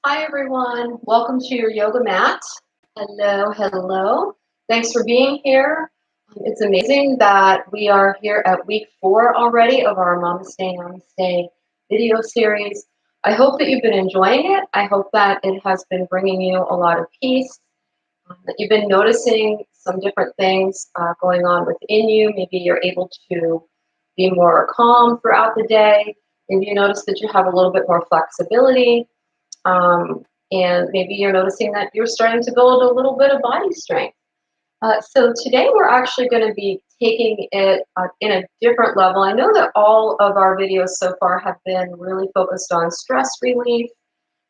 Hi, everyone. Welcome to your yoga mat. Hello, hello. Thanks for being here. It's amazing that we are here at week 4 already of our Namaste video series. I hope that you've been enjoying it. I hope that it has been bringing you a lot of peace, that you've been noticing some different things going on within you. Maybe you're able to be more calm throughout the day. Maybe you notice that you have a little bit more flexibility. And maybe you're noticing that you're starting to build a little bit of body strength. So today we're actually going to be taking it in a different level. I know that all of our videos so far have been really focused on stress relief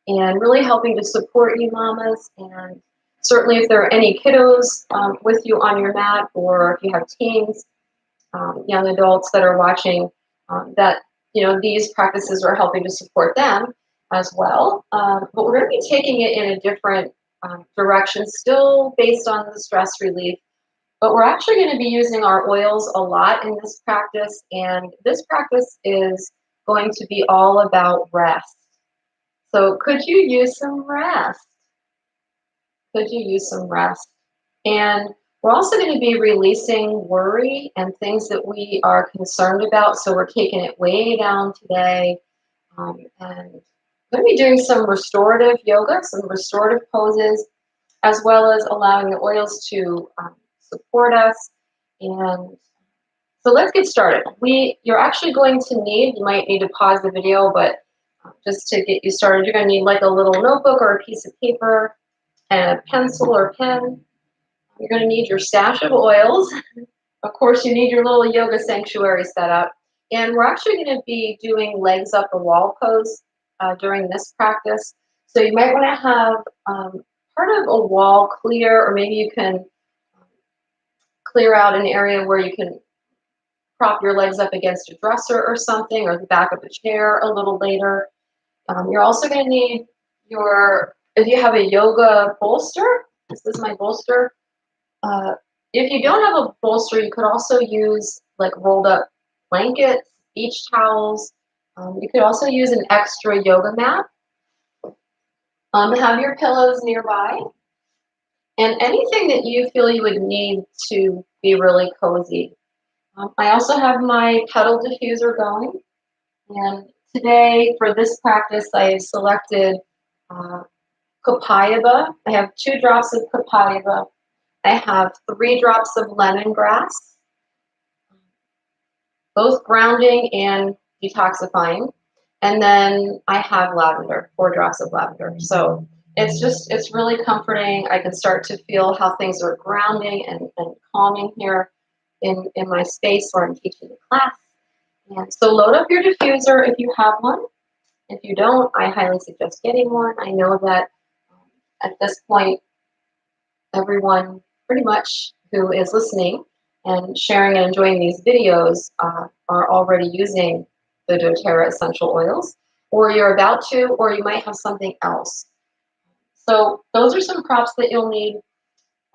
and really helping to support you mamas. And certainly if there are any kiddos with you on your mat, or if you have teens, young adults that are watching, that these practices are helping to support them as well. But we're going to be taking it in a different direction, still based on the stress relief. But we're actually going to be using our oils a lot in this practice, and this practice is going to be all about rest. So could you use some rest? Could you use some rest? And we're also going to be releasing worry and things that we are concerned about. So we're taking it way down today. And we're going to be doing some restorative yoga, some restorative poses, as well as allowing the oils to support us. And so let's get started. You're actually going to need, you might need to pause the video, but just to get you started, you're going to need like a little notebook or a piece of paper and a pencil or pen. You're going to need your stash of oils. Of course, you need your little yoga sanctuary set up. And we're actually going to be doing legs up the wall pose during this practice. So you might want to have part of a wall clear, or maybe you can clear out an area where you can prop your legs up against a dresser or something, or the back of a chair a little later. You're also going to need if you have a yoga bolster, this is my bolster. If you don't have a bolster, you could also use like rolled up blankets, beach towels. You could also use an extra yoga mat. Have your pillows nearby, and anything that you feel you would need to be really cozy. I also have my pedal diffuser going, and today for this practice I selected copaiba. I have 2 drops of copaiba. I have 3 drops of lemongrass, both grounding and detoxifying. And then I have lavender, 4 drops of lavender. So it's really comforting. I can start to feel how things are grounding and calming here in my space where I'm teaching the class. And so load up your diffuser if you have one. If you don't, I highly suggest getting one. I know that at this point, everyone pretty much who is listening and sharing and enjoying these videos are already using the doTERRA essential oils, or you're about to, or you might have something else. So those are some props that you'll need.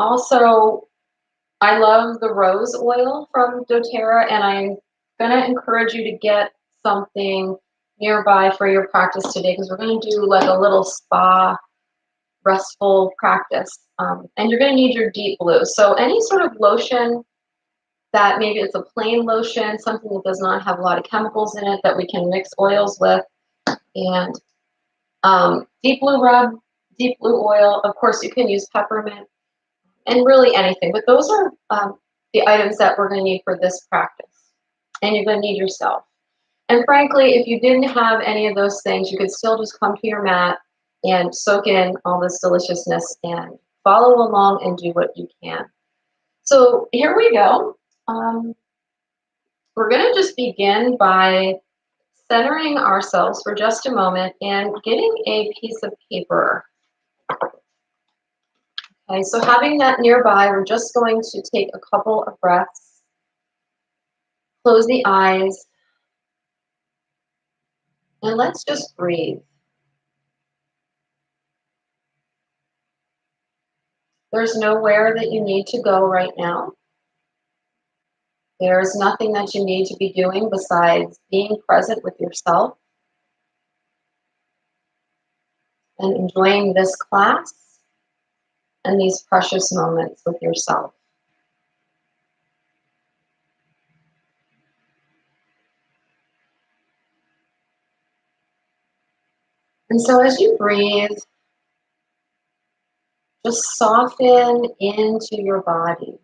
Also, I love the rose oil from doTERRA, and I'm going to encourage you to get something nearby for your practice today, because we're going to do like a little spa restful practice. And you're going to need your deep blue. So any sort of lotion that maybe it's a plain lotion, something that does not have a lot of chemicals in it that we can mix oils with. And deep blue rub, deep blue oil. Of course, you can use peppermint and really anything. But those are the items that we're going to need for this practice. And you're going to need yourself. And frankly, if you didn't have any of those things, you could still just come to your mat and soak in all this deliciousness and follow along and do what you can. So here we go. We're going to just begin by centering ourselves for just a moment and getting a piece of paper. Okay, so having that nearby, we're just going to take a couple of breaths, close the eyes, and let's just breathe. There's nowhere that you need to go right now. There's nothing that you need to be doing besides being present with yourself. and enjoying this class and these precious moments with yourself. And so as you breathe, just soften into your body.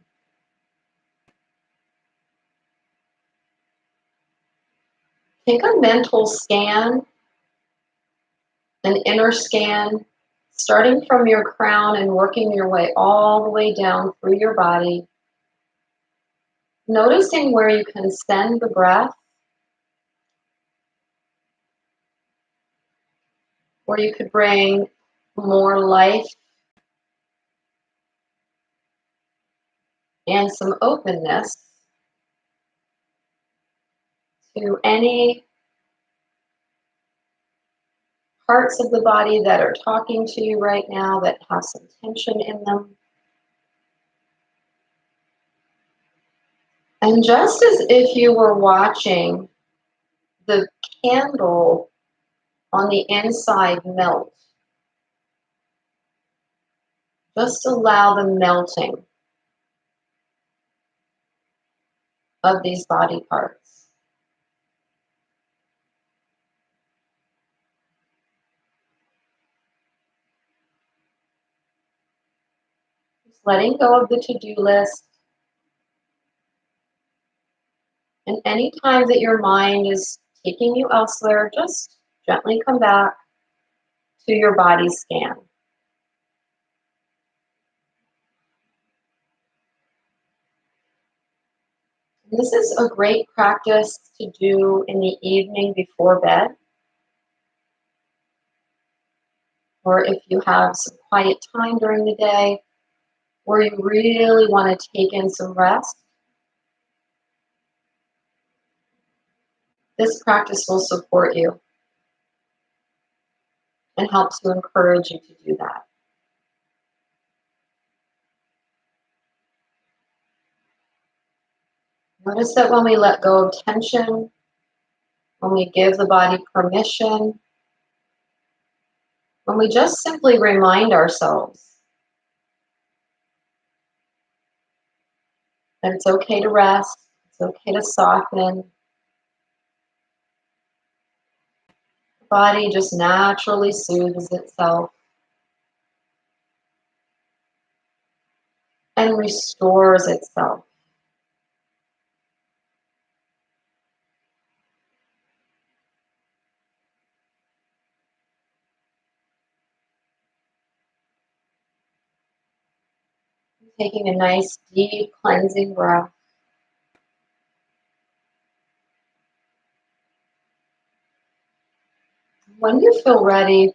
Take a mental scan, an inner scan, starting from your crown and working your way all the way down through your body. Noticing where you can send the breath, where you could bring more life and some openness to any parts of the body that are talking to you right now that have some tension in them. And just as if you were watching the candle on the inside melt, just allow the melting of these body parts. Just letting go of the to-do list. And any time that your mind is taking you elsewhere, just gently come back to your body scan. And this is a great practice to do in the evening before bed, or if you have some quiet time during the day where you really want to take in some rest. This practice will support you and help to encourage you to do that. Notice that when we let go of tension, when we give the body permission, when we just simply remind ourselves that it's okay to rest, it's okay to soften, the body just naturally soothes itself and restores itself. Taking a nice deep cleansing breath. When you feel ready,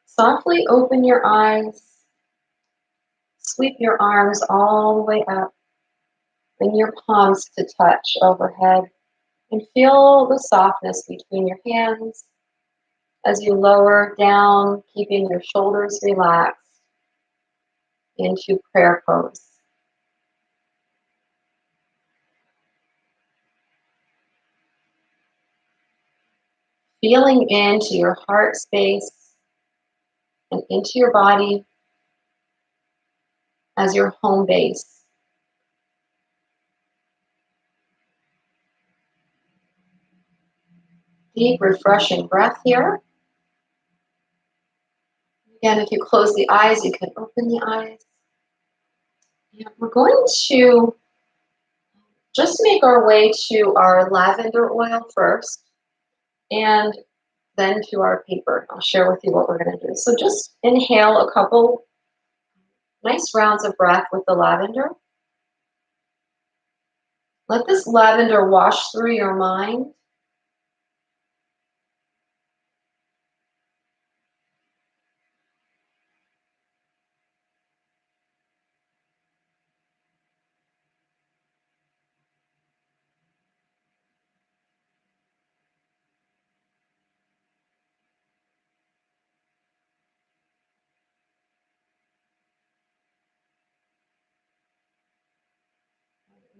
softly open your eyes, sweep your arms all the way up, bring your palms to touch overhead, and feel the softness between your hands as you lower down, keeping your shoulders relaxed into prayer pose. Feeling into your heart space and into your body as your home base. Deep, refreshing breath here. Again, if you close the eyes, you can open the eyes. And we're going to just make our way to our lavender oil first, and then to our paper. I'll share with you what we're going to do. So just inhale a couple nice rounds of breath with the lavender. Let this lavender wash through your mind.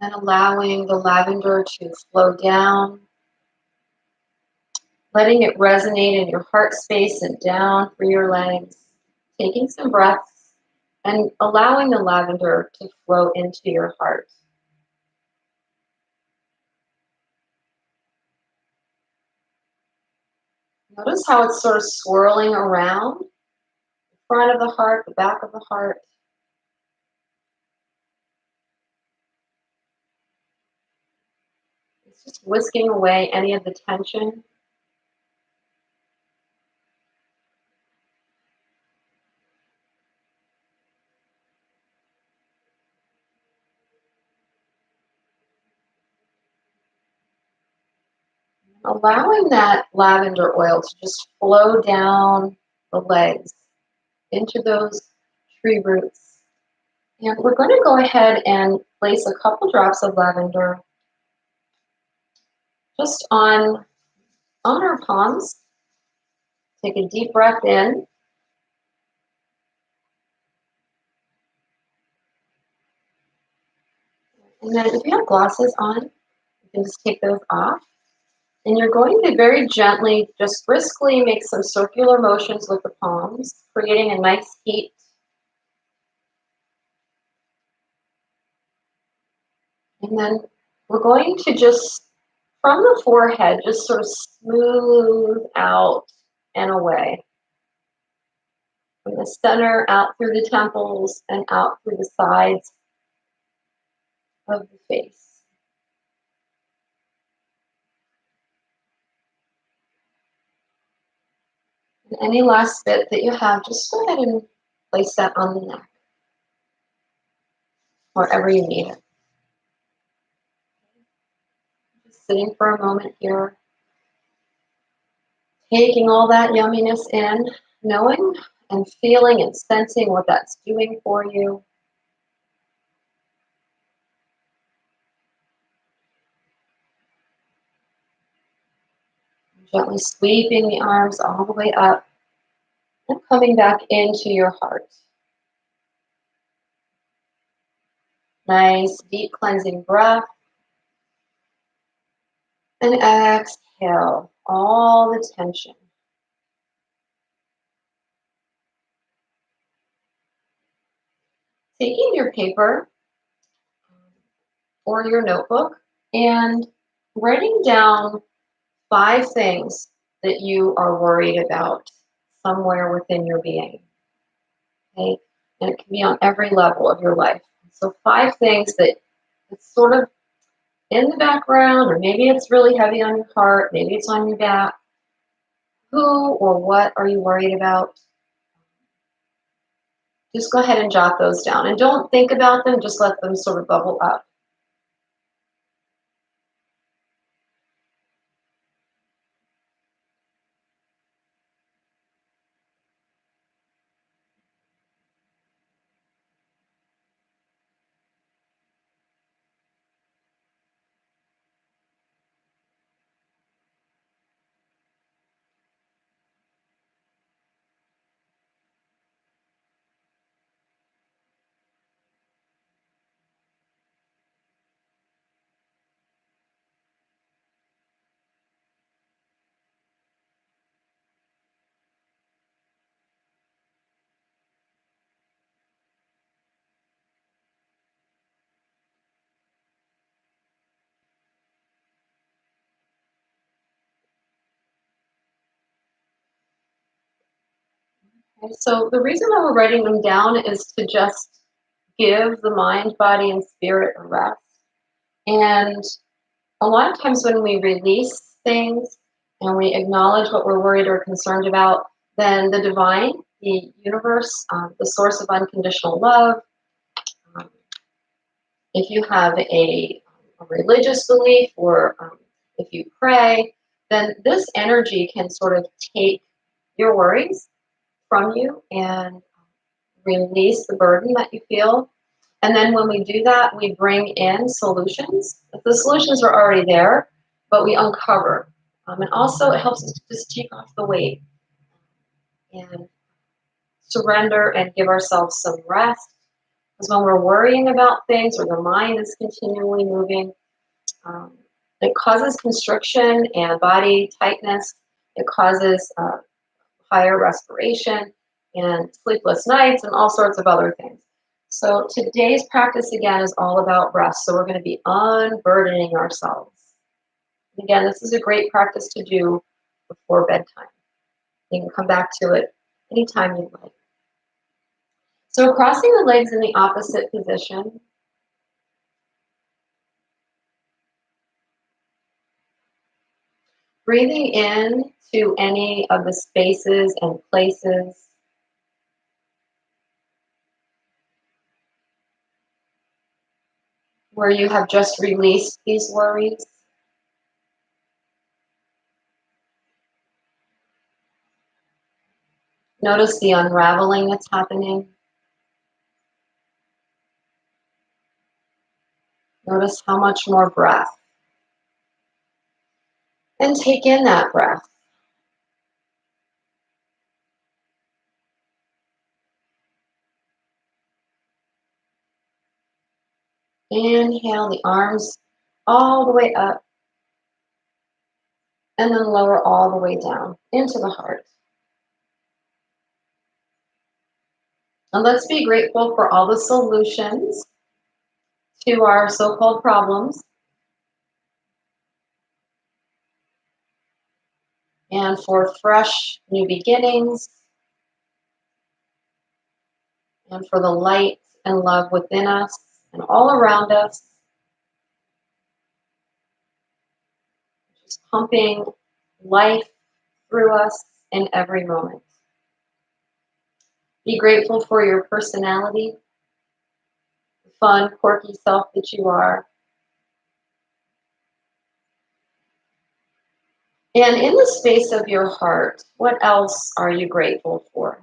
And allowing the lavender to flow down letting it resonate in your heart space and down through your legs, taking some breaths and allowing the lavender to flow into your heart. Notice how it's sort of swirling around the front of the heart, the back of the heart. It's just whisking away any of the tension. Allowing that lavender oil to just flow down the legs into those tree roots. And we're going to go ahead and place a couple drops of lavender just on our palms. Take a deep breath in. And then if you have glasses on, you can just take those off. And you're going to very gently, just briskly make some circular motions with the palms, creating a nice heat. And then we're going to just, from the forehead, just sort of smooth out and away. From the center, out through the temples, and out through the sides of the face. And any last bit that you have, just go ahead and place that on the neck, wherever you need it. Just sitting for a moment here, taking all that yumminess in, knowing and feeling and sensing what that's doing for you. Gently sweeping the arms all the way up and coming back into your heart. Nice, deep cleansing breath. And exhale all the tension. Taking your paper or your notebook and writing down 5 things that you are worried about somewhere within your being. Okay? And it can be on every level of your life. So 5 things that it's sort of in the background, or maybe it's really heavy on your heart, maybe it's on your back. Who or what are you worried about? Just go ahead and jot those down. And don't think about them, just let them sort of bubble up. Okay, so the reason why we're writing them down is to just give the mind, body, and spirit a rest. And a lot of times when we release things and we acknowledge what we're worried or concerned about, then the divine, the universe, the source of unconditional love, um, if you have a religious belief or if you pray, then this energy can sort of take your worries from you and release the burden that you feel. And then when we do that, we bring in solutions. The solutions are already there, but we uncover. And also it helps us to just take off the weight and surrender and give ourselves some rest. Because when we're worrying about things or the mind is continually moving, um, it causes constriction and body tightness. It causes higher respiration and sleepless nights and all sorts of other things. So today's practice again is all about rest. So we're going to be unburdening ourselves. Again, this is a great practice to do before bedtime. You can come back to it anytime you like. So crossing the legs in the opposite position. Breathing in to any of the spaces and places where you have just released these worries. Notice the unraveling that's happening. Notice how much more breath. And take in that breath. Inhale the arms all the way up and then lower all the way down into the heart. And let's be grateful for all the solutions to our so-called problems and for fresh new beginnings and for the light and love within us and all around us. Just pumping life through us in every moment. Be grateful for your personality, the fun, quirky self that you are. And in the space of your heart, what else are you grateful for?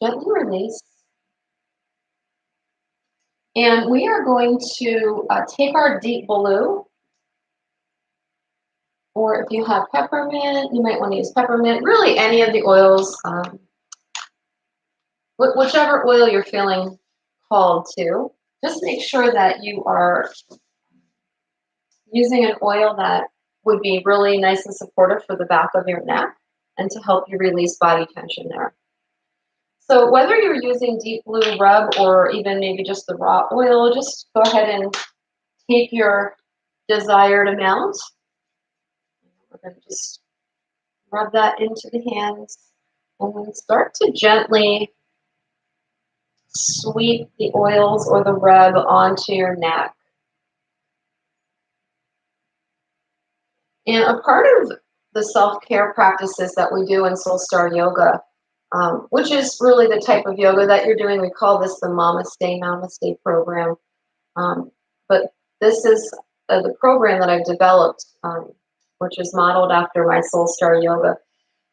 Gently release. And we are going to take our deep blue, or if you have peppermint, you might want to use peppermint, really any of the oils, whichever oil you're feeling called to. Just make sure that you are using an oil that would be really nice and supportive for the back of your neck and to help you release body tension there. So whether you're using deep blue rub or even maybe just the raw oil, just go ahead and take your desired amount. We're going to just rub that into the hands and then start to gently sweep the oils or the rub onto your neck. And a part of the self-care practices that we do in Soul Star Yoga, which is really the type of yoga that you're doing, we call this the Namaste program. But this is the program that I've developed, which is modeled after my Soul Star Yoga,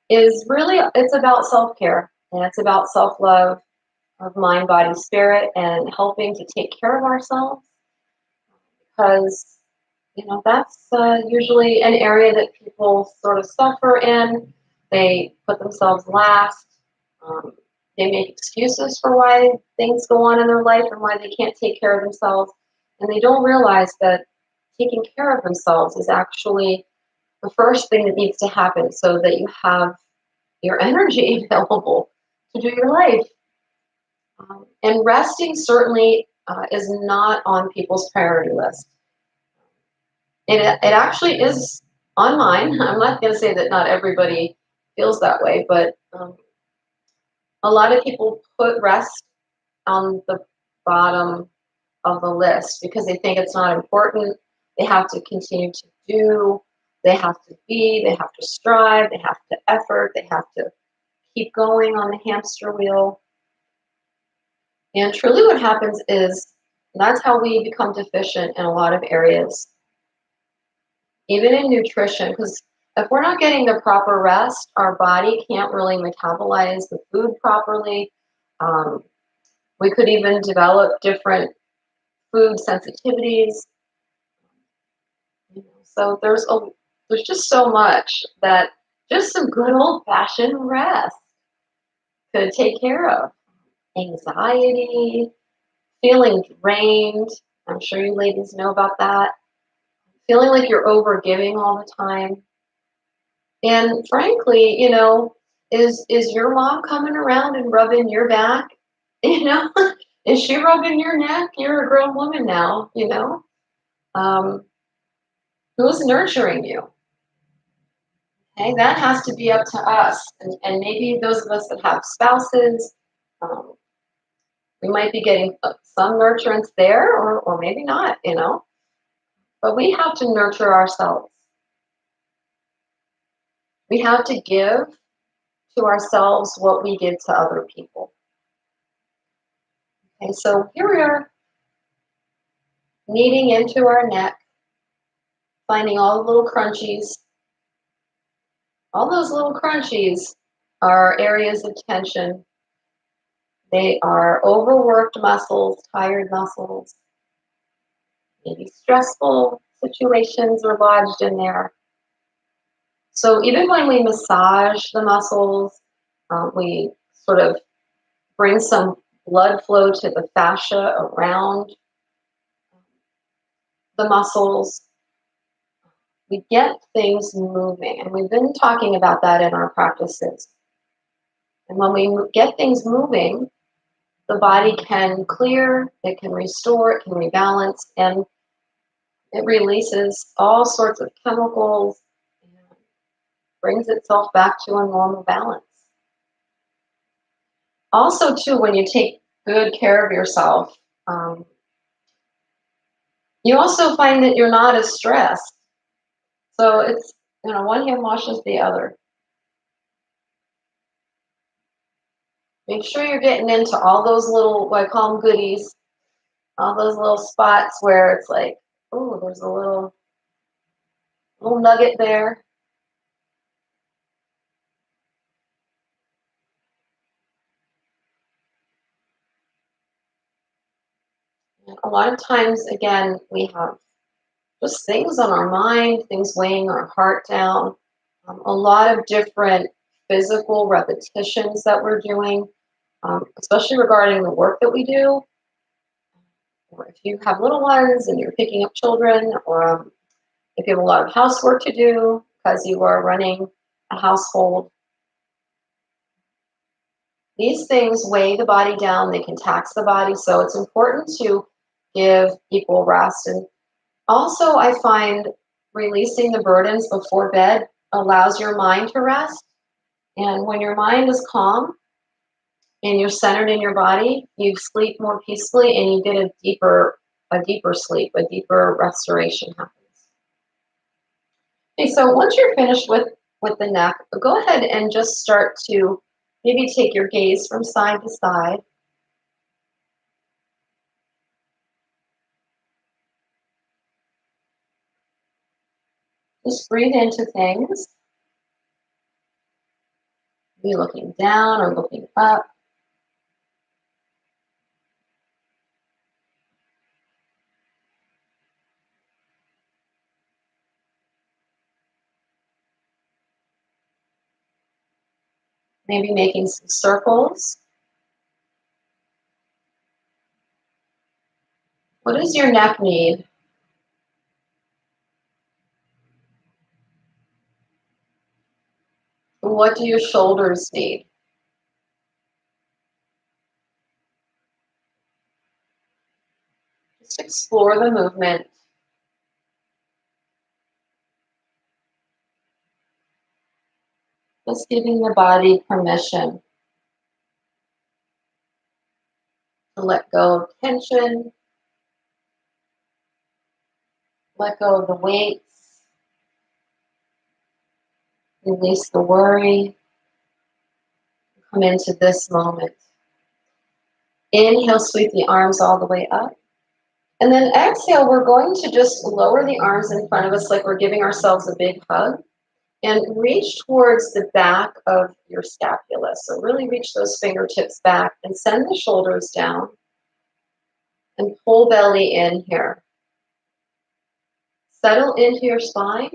is really, it's about self-care and it's about self-love of mind, body, spirit, and helping to take care of ourselves because, you know, that's usually an area that people sort of suffer in. They put themselves last. They make excuses for why things go on in their life and why they can't take care of themselves. And they don't realize that taking care of themselves is actually the first thing that needs to happen so that you have your energy available to do your life. And resting certainly is not on people's priority list. And it actually is on mine. I'm not going to say that not everybody feels that way, but a lot of people put rest on the bottom of the list because they think it's not important. They have to continue to do, they have to be, they have to strive, they have to effort, they have to keep going on the hamster wheel. And truly what happens is that's how we become deficient in a lot of areas, even in nutrition, because if we're not getting the proper rest, our body can't really metabolize the food properly. We could even develop different food sensitivities. So there's just so much that Just some good old-fashioned rest could take care of anxiety, feeling drained. I'm sure you ladies know about that. Feeling like you're overgiving all the time. And frankly, is your mom coming around and rubbing your back? You know, is she rubbing your neck? You're a grown woman now. Um, who's nurturing you? Okay, that has to be up to us. And maybe those of us that have spouses, um, we might be getting some nurturance there, or maybe not. But we have to nurture ourselves. We have to give to ourselves what we give to other people. Okay, so here we are, kneading into our neck, finding all the little crunchies. All those little crunchies are areas of tension. They are overworked muscles, tired muscles, maybe stressful situations are lodged in there. So even when we massage the muscles, we sort of bring some blood flow to the fascia around the muscles. We get things moving, and we've been talking about that in our practices. And when we get things moving, the body can clear, it can restore, it can rebalance, and it releases all sorts of chemicals and brings itself back to a normal balance. Also, too, when you take good care of yourself, you also find that you're not as stressed. So it's, one hand washes the other. Make sure you're getting into all those little, what I call them goodies, all those little spots where it's like, oh, there's a little nugget there. A lot of times, again, we have just things on our mind, things weighing our heart down, a lot of different physical repetitions that we're doing, especially regarding the work that we do. Or if you have little ones and you're picking up children, or if you have a lot of housework to do because you are running a household, these things weigh the body down, they can tax the body, so it's important to give people rest. And also, I find releasing the burdens before bed allows your mind to rest. And when your mind is calm and you're centered in your body, you sleep more peacefully and you get a deeper sleep, a deeper restoration happens. Okay, so once you're finished with the neck, go ahead and just start to maybe take your gaze from side to side. Just breathe into things. Be looking down or looking up. Maybe making some circles. What does your neck need? What do your shoulders need? Just explore the movement. Just giving the body permission to let go of tension, let go of the weights, release the worry, come into this moment. Inhale, sweep the arms all the way up. And then exhale, we're going to just lower the arms in front of us like we're giving ourselves a big hug and reach towards the back of your scapula. So really reach those fingertips back and send the shoulders down and pull belly in here. Settle into your spine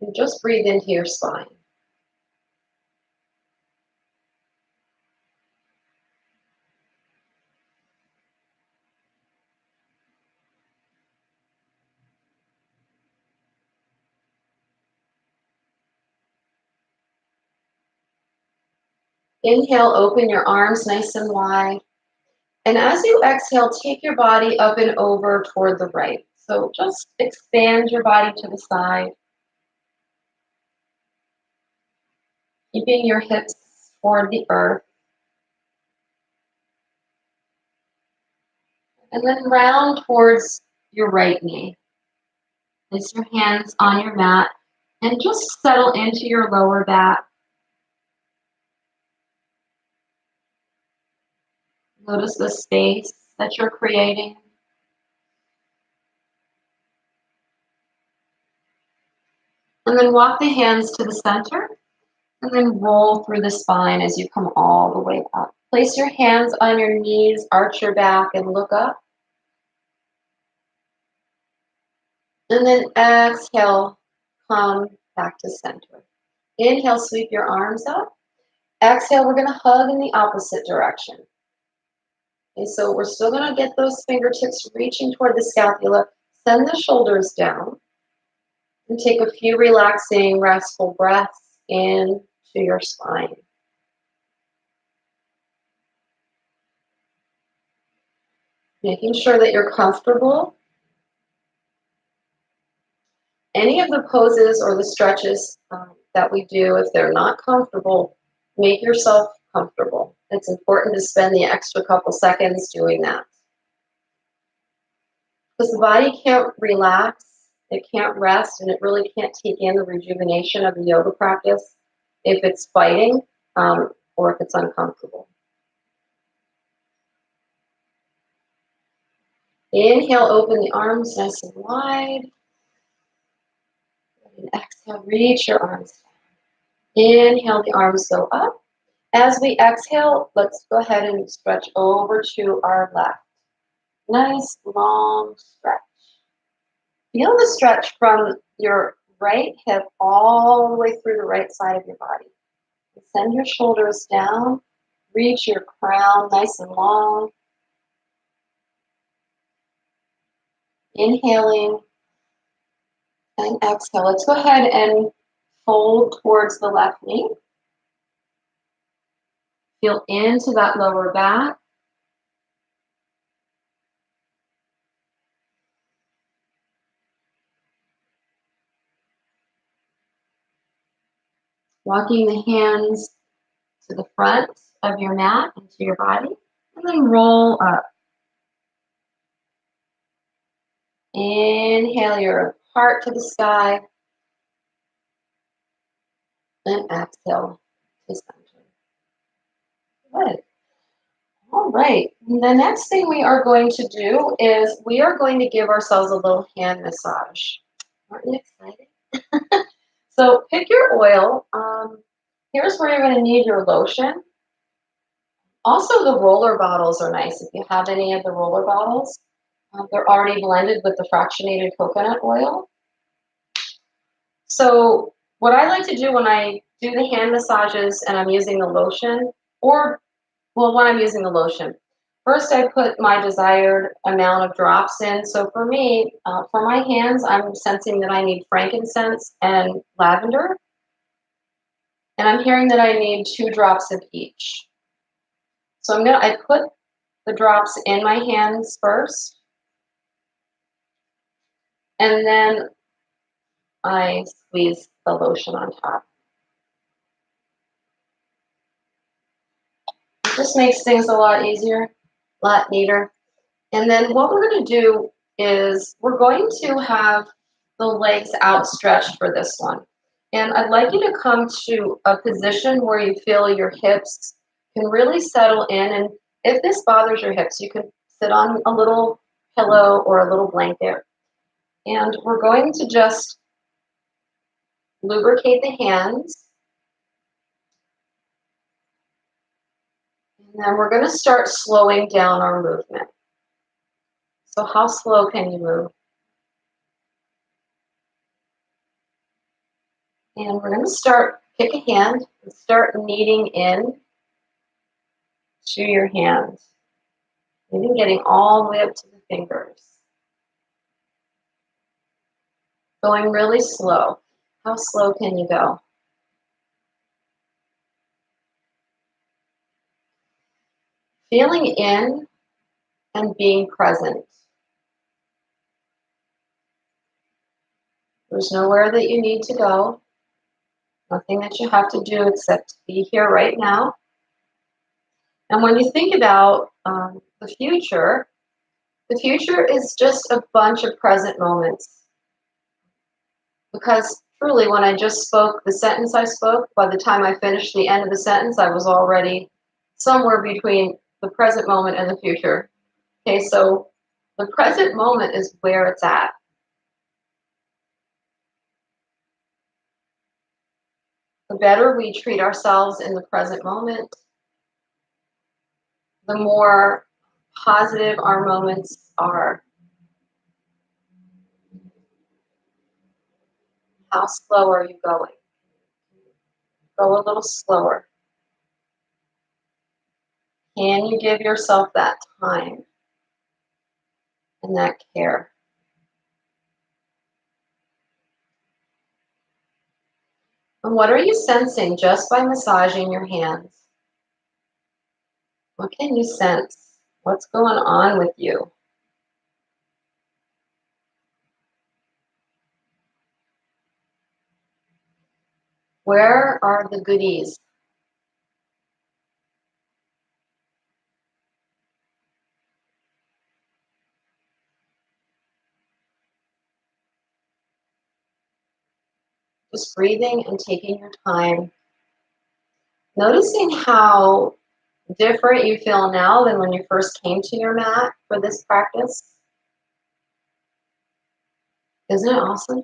And just breathe into your spine. Inhale, open your arms nice and wide. And as you exhale, take your body up and over toward the right. So just expand your body to the side, keeping your hips toward the earth. And then round towards your right knee. Place your hands on your mat and just settle into your lower back. Notice the space that you're creating. And then walk the hands to the center and then roll through the spine as you come all the way up. Place your hands on your knees, arch your back, and look up. And then exhale, come back to center. Inhale, sweep your arms up. Exhale, we're going to hug in the opposite direction. Okay, so we're still going to get those fingertips reaching toward the scapula. Send the shoulders down. And take a few relaxing, restful breaths into your spine. Making sure that you're comfortable. Any of the poses or the stretches that we do, if they're not comfortable, make yourself comfortable. It's important to spend the extra couple seconds doing that. Because the body can't relax, it can't rest, and it really can't take in the rejuvenation of the yoga practice if it's fighting or if it's uncomfortable. Inhale, open the arms nice and wide. And exhale, reach your arms down. Inhale, the arms go up. As we exhale, let's go ahead and stretch over to our left. Nice long stretch. Feel the stretch from your right hip all the way through the right side of your body. And send your shoulders down. Reach your crown nice and long. Inhaling and exhale. Let's go ahead and fold towards the left knee. Feel into that lower back. Walking the hands to the front of your mat into your body, and then roll up. Inhale your heart to the sky, and exhale to center. Good. All right. The next thing we are going to do is we are going to give ourselves a little hand massage. Aren't you excited? So pick your oil. Here's where you're going to need your lotion. Also, the roller bottles are nice if you have any of the roller bottles. They're already blended with the fractionated coconut oil. So what I like to do when I do the hand massages and I'm using the lotion, when I'm using the lotion, first I put my desired amount of drops in. So for me, for my hands, I'm sensing that I need frankincense and lavender. And I'm hearing that I need 2 drops of each. So I put the drops in my hands first. And then I squeeze the lotion on top. It just makes things a lot easier, a lot neater. And then what we're going to do is we're going to have the legs outstretched for this one. And I'd like you to come to a position where you feel your hips can really settle in. And if this bothers your hips, you can sit on a little pillow or a little blanket. And we're going to just lubricate the hands. And then we're going to start slowing down our movement. So how slow can you move? And we're going to start, pick a hand and start kneading in to your hands. Even getting all the way up to the fingers. Going really slow. How slow can you go? Feeling in and being present. There's nowhere that you need to go. Nothing that you have to do except be here right now. And when you think about the future is just a bunch of present moments. Because truly, when I just spoke the sentence I spoke, by the time I finished the end of the sentence, I was already somewhere between the present moment and the future. Okay, so the present moment is where it's at. The better we treat ourselves in the present moment, the more positive our moments are. How slow are you going? Go a little slower. Can you give yourself that time and that care? And what are you sensing just by massaging your hands? What can you sense? What's going on with you? Where are the goodies? Just breathing and taking your time. Noticing how different you feel now than when you first came to your mat for this practice. Isn't it awesome?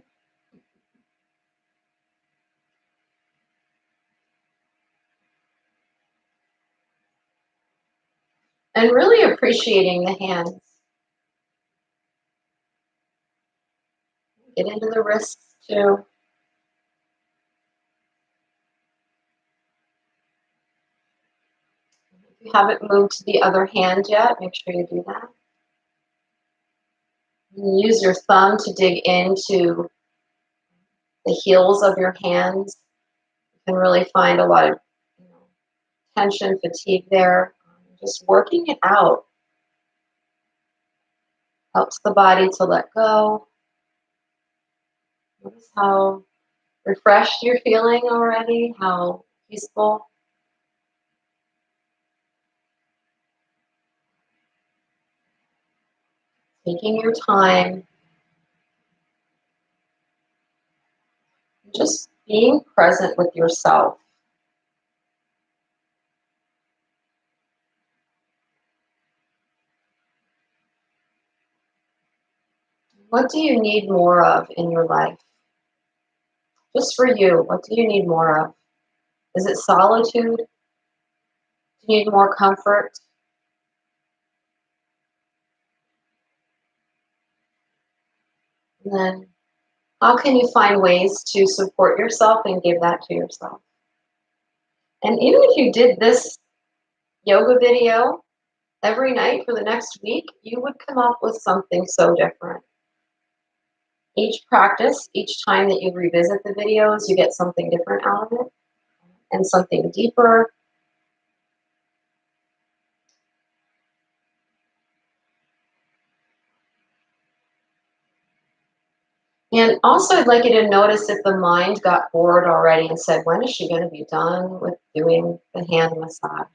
And really appreciating the hands. Get into the wrists too. If you haven't moved to the other hand yet, make sure you do that. And use your thumb to dig into the heels of your hands. You can really find a lot of tension, fatigue there. Just working it out helps the body to let go. Notice how refreshed you're feeling already, how peaceful. Taking your time, just being present with yourself. What do you need more of in your life? Just for you, what do you need more of? Is it solitude? Do you need more comfort? And then how can you find ways to support yourself and give that to yourself? And even if you did this yoga video every night for the next week, you would come up with something so different. Each practice, each time that you revisit the videos, you get something different out of it and something deeper. And also, I'd like you to notice if the mind got bored already and said, when is she going to be done with doing the hand massage?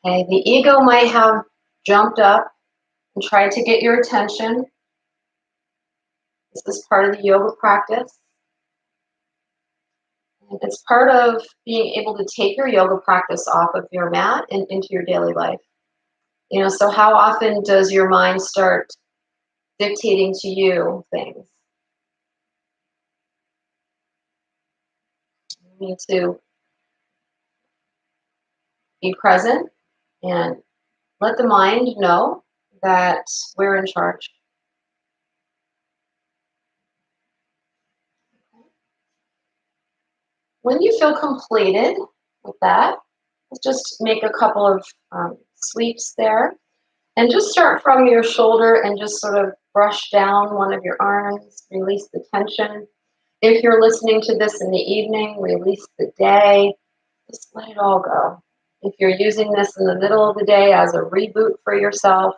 Okay, the ego might have jumped up and tried to get your attention. This is part of the yoga practice. And it's part of being able to take your yoga practice off of your mat and into your daily life. So how often does your mind start dictating to you things? You need to be present and let the mind know that we're in charge. When you feel completed with that, just make a couple of sweeps there. And just start from your shoulder and just sort of brush down one of your arms, release the tension. If you're listening to this in the evening, release the day. Just let it all go. If you're using this in the middle of the day as a reboot for yourself,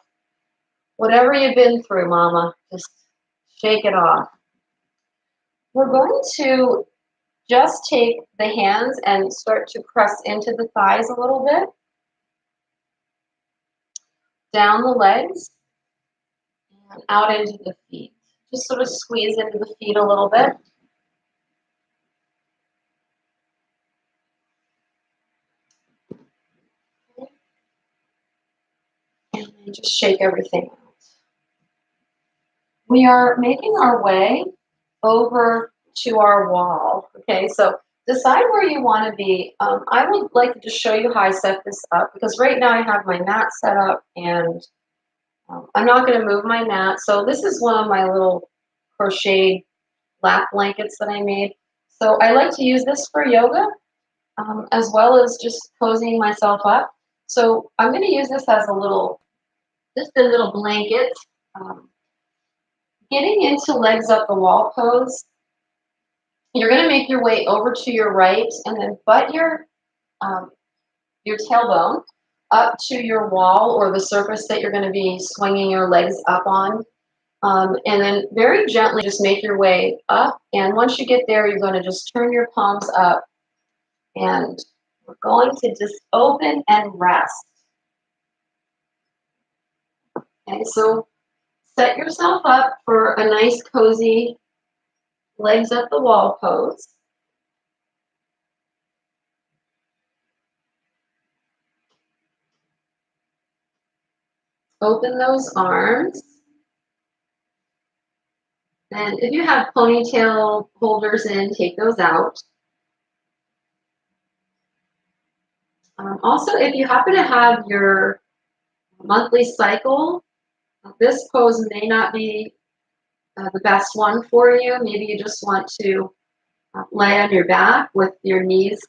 whatever you've been through, mama, just shake it off. We're going to just take the hands and start to press into the thighs a little bit, down the legs, and out into the feet. Just sort of squeeze into the feet a little bit. And then just shake everything out. We are making our way over to our wall. Okay, so decide where you want to be. I would like to just show you how I set this up because right now I have my mat set up and I'm not going to move my mat. So this is one of my little crocheted lap blankets that I made. So I like to use this for yoga as well as just cozying myself up. So I'm going to use this as just a little blanket. Um, Getting into legs up the wall pose, you're going to make your way over to your right and then butt your tailbone up to your wall or the surface that you're going to be swinging your legs up on. And then very gently just make your way up. And once you get there, you're going to just turn your palms up and we're going to just open and rest. Okay, so set yourself up for a nice cozy legs up the wall pose. Open those arms. And if you have ponytail holders in, take those out. Also, if you happen to have your monthly cycle, this pose may not be the best one for you. Maybe you just want to lay on your back with your knees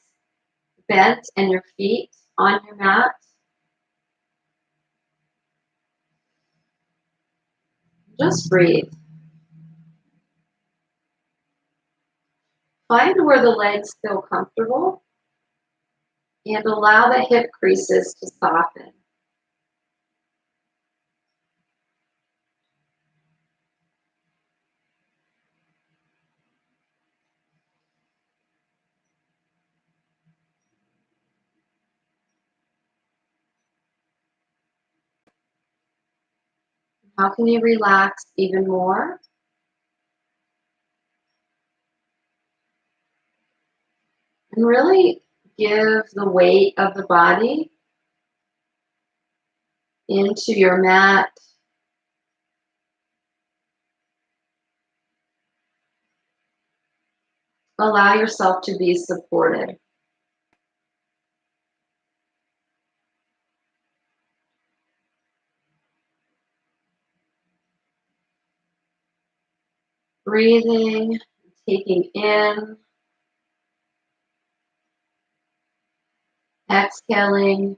bent and your feet on your mat. Just breathe. Find where the legs feel comfortable and allow the hip creases to soften. How can you relax even more? And really give the weight of the body into your mat. Allow yourself to be supported. Breathing, taking in, exhaling,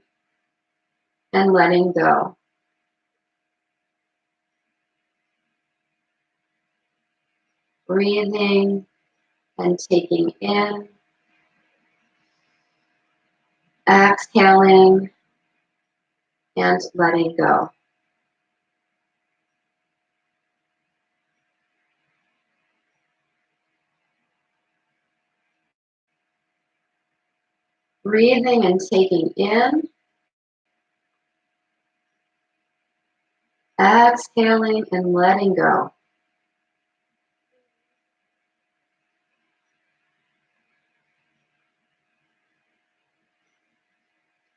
and letting go. Breathing and taking in, exhaling, and letting go. Breathing and taking in, exhaling, and letting go.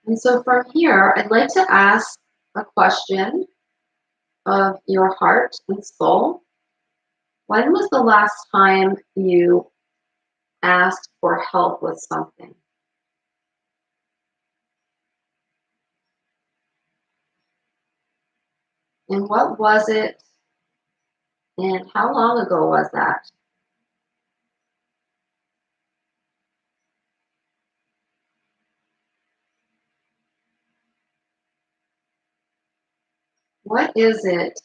And so from here, I'd like to ask a question of your heart and soul. When was the last time you asked for help with something? And what was it? And how long ago was that? What is it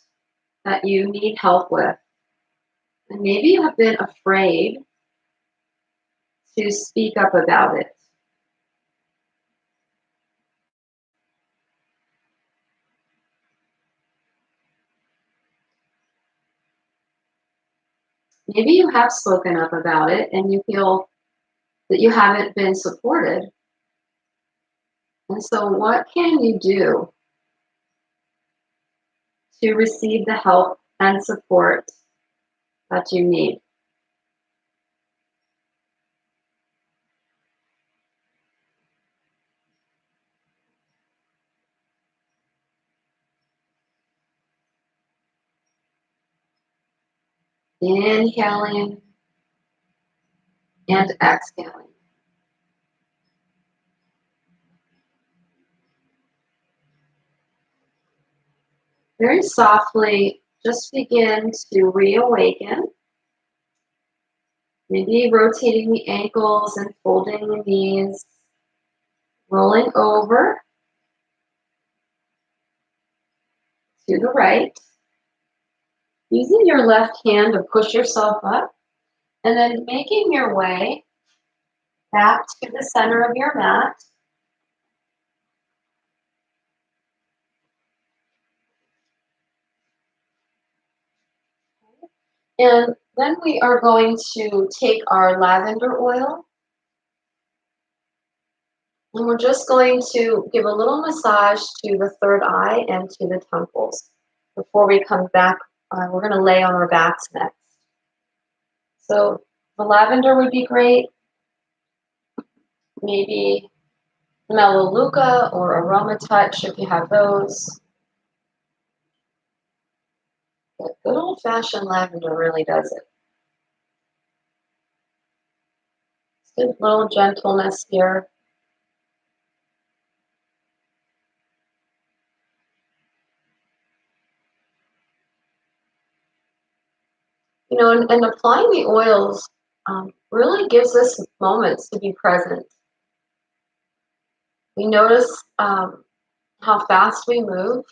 that you need help with? And maybe you have been afraid to speak up about it. Maybe you have spoken up about it and you feel that you haven't been supported. And so, what can you do to receive the help and support that you need? Inhaling and exhaling. Very softly, just begin to reawaken. Maybe rotating the ankles and folding the knees, rolling over to the right. Using your left hand to push yourself up, and then making your way back to the center of your mat. And then we are going to take our lavender oil and we're just going to give a little massage to the third eye and to the temples. Before we come back, we're going to lay on our backs next. So the lavender would be great. Maybe melaleuca or aroma touch if you have those. But good old-fashioned lavender really does it. Good little gentleness here. You know, and applying the oils really gives us moments to be present. We notice how fast we move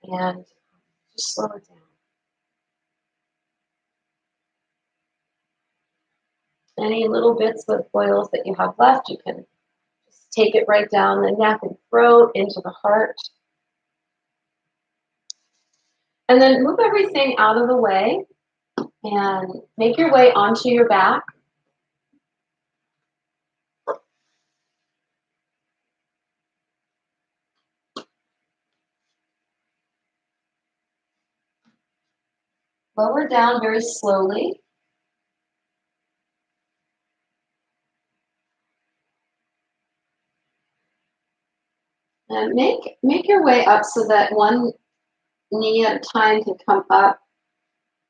and just slow it down. Any little bits of oils that you have left, you can just take it right down the neck and throat into the heart. And then move everything out of the way and make your way onto your back. Lower down very slowly. And make your way up so that one knee at a time can come up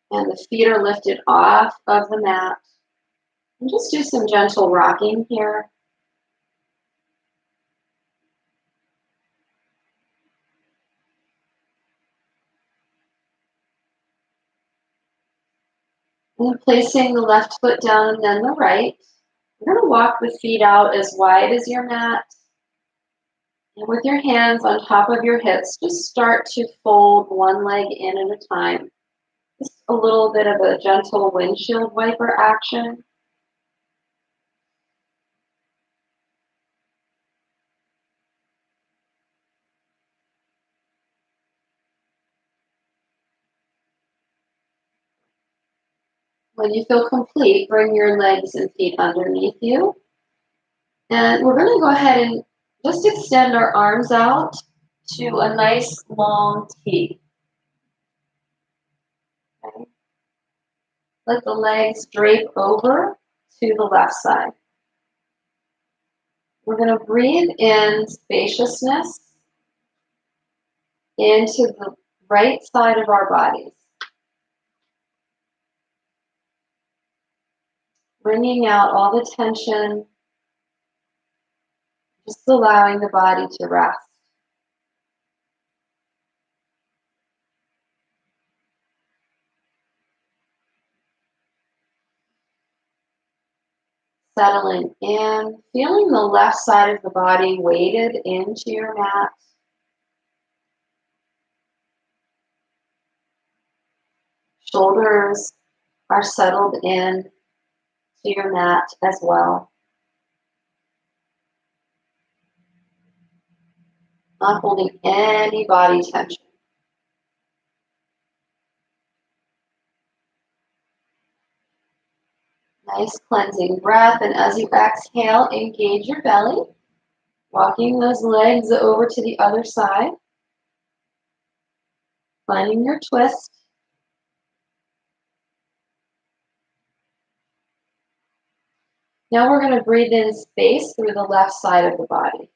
and the feet are lifted off of the mat. And just do some gentle rocking here. And placing the left foot down and then the right. You're going to walk the feet out as wide as your mat. And with your hands on top of your hips, just start to fold one leg in at a time. Just a little bit of a gentle windshield wiper action. When you feel complete, bring your legs and feet underneath you. And we're going to go ahead and just extend our arms out to a nice long T. Okay. Let the legs drape over to the left side. We're going to breathe in spaciousness into the right side of our bodies. Bringing out all the tension, just allowing the body to rest. Settling in, feeling the left side of the body weighted into your mat. shoulders are settled in to your mat as well. Not holding any body tension. Nice cleansing breath, and as you exhale, engage your belly, walking those legs over to the other side, finding your twist. Now we're going to breathe in space through the left side of the body.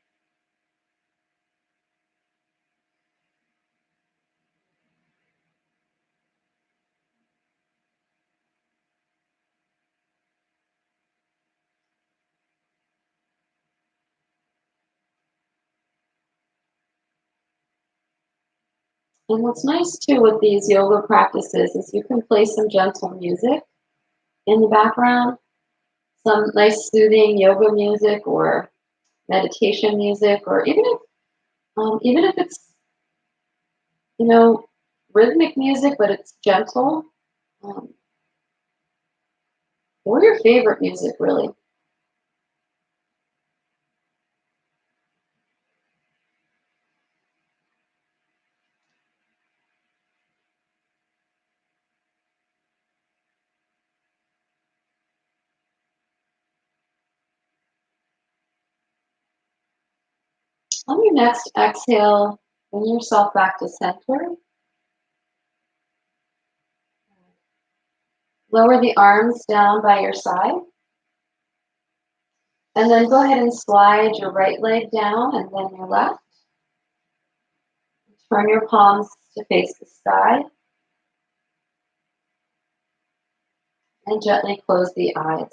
And what's nice too with these yoga practices is you can play some gentle music in the background, some nice soothing yoga music or meditation music, or even if it's, you know, rhythmic music, but it's gentle, um, or your favorite music, really. On your next exhale, bring yourself back to center. Lower the arms down by your side. And then go ahead and slide your right leg down and then your left. Turn your palms to face the sky. And gently close the eyes.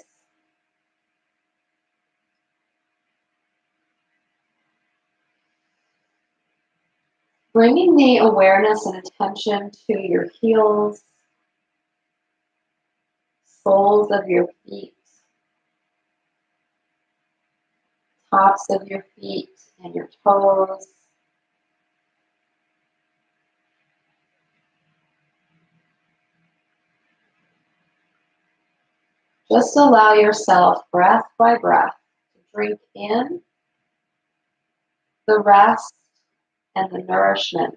Bringing the awareness and attention to your heels, soles of your feet, tops of your feet and your toes. Just allow yourself, breath by breath, to drink in the rest and the nourishment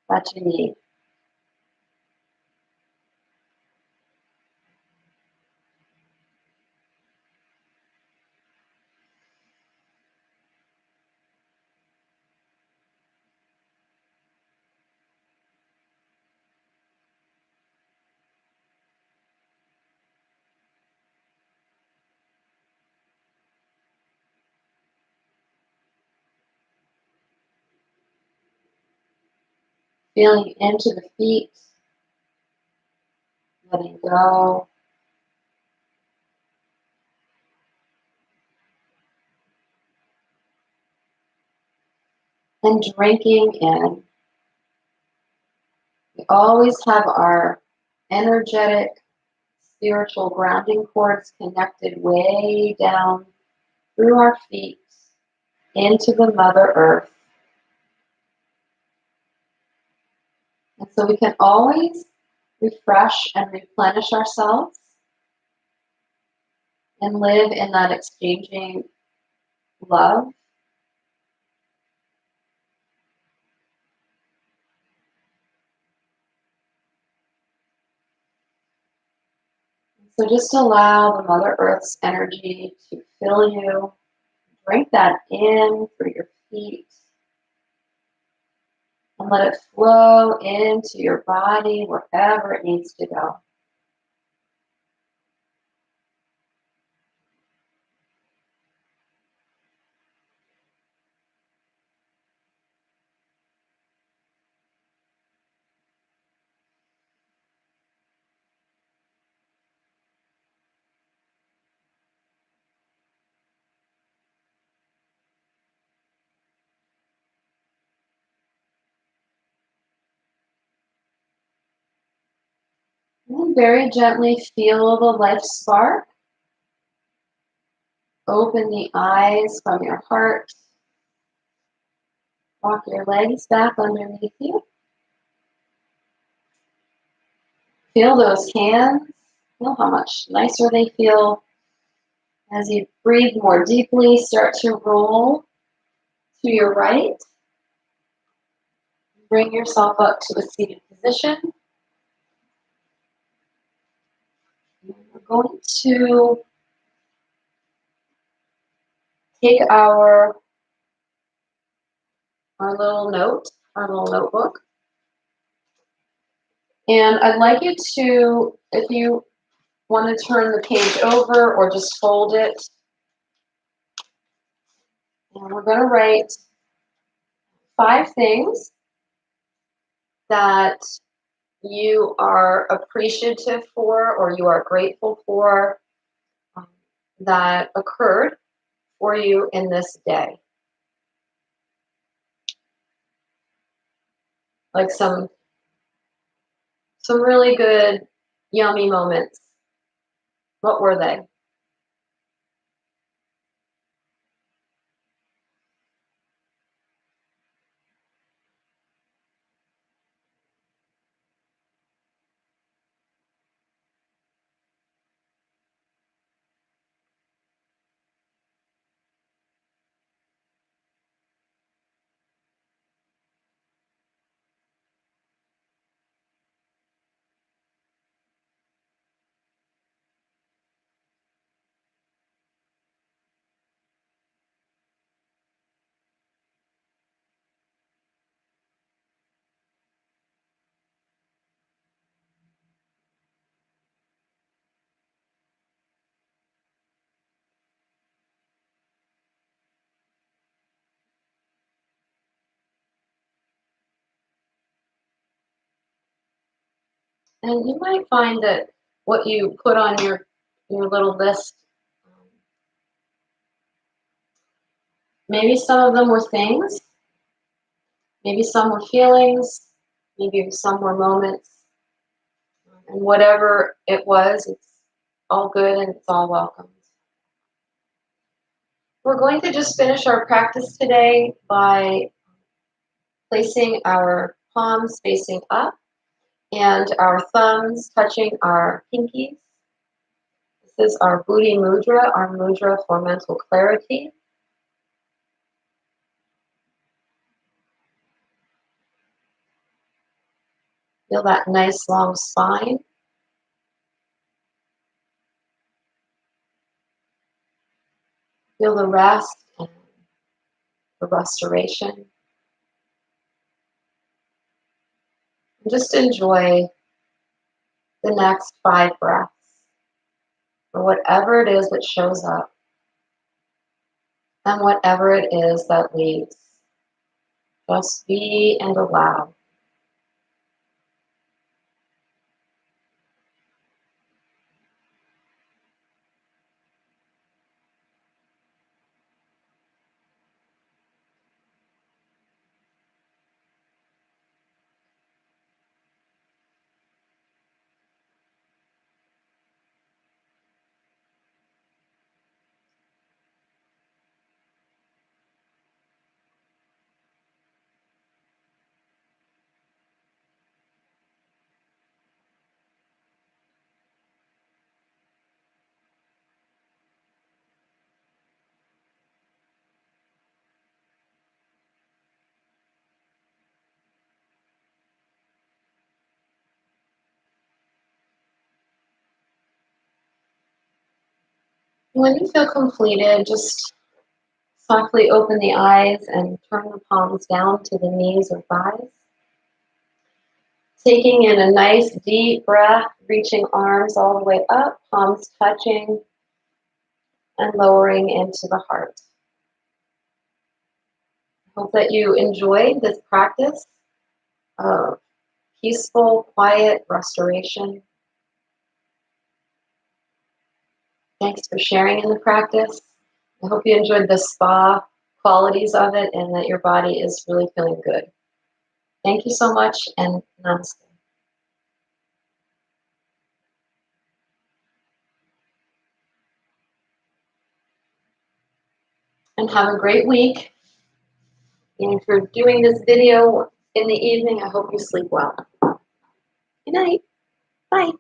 that you need. Feeling into the feet, letting go. And drinking in. We always have our energetic, spiritual grounding cords connected way down through our feet into the Mother Earth. And so we can always refresh and replenish ourselves and live in that exchanging love. So just allow the Mother Earth's energy to fill you. Drink that in through your feet. And let it flow into your body wherever it needs to go. And very gently feel the life spark. Open the eyes from your heart. Walk your legs back underneath you. Feel those hands. Feel how much nicer they feel as you breathe more deeply. Start to roll to your right. Bring yourself up to a seated position. We're going to take our little notebook, and I'd like you to, if you want to turn the page over or just fold it, and we're going to write 5 things that you are appreciative for or you are grateful for that occurred for you in this day. Like some really good, yummy moments. What were they? And you might find that what you put on your little list, maybe some of them were things, maybe some were feelings, maybe some were moments, and whatever it was, it's all good and it's all welcomed. We're going to just finish our practice today by placing our palms facing up and our thumbs touching our pinkies. This is our Buddhi Mudra, our mudra for mental clarity. Feel that nice long spine. Feel the rest and the restoration. And just enjoy the next 5 breaths for whatever it is that shows up and whatever it is that leaves. Just be and allow. When you feel completed, just softly open the eyes and turn the palms down to the knees or thighs. Taking in a nice deep breath, reaching arms all the way up, palms touching and lowering into the heart. I hope that you enjoyed this practice of peaceful, quiet restoration. Thanks for sharing in the practice. I hope you enjoyed the spa qualities of it and that your body is really feeling good. Thank you so much, and namaste. And have a great week. And if you're doing this video in the evening, I hope you sleep well. Good night. Bye.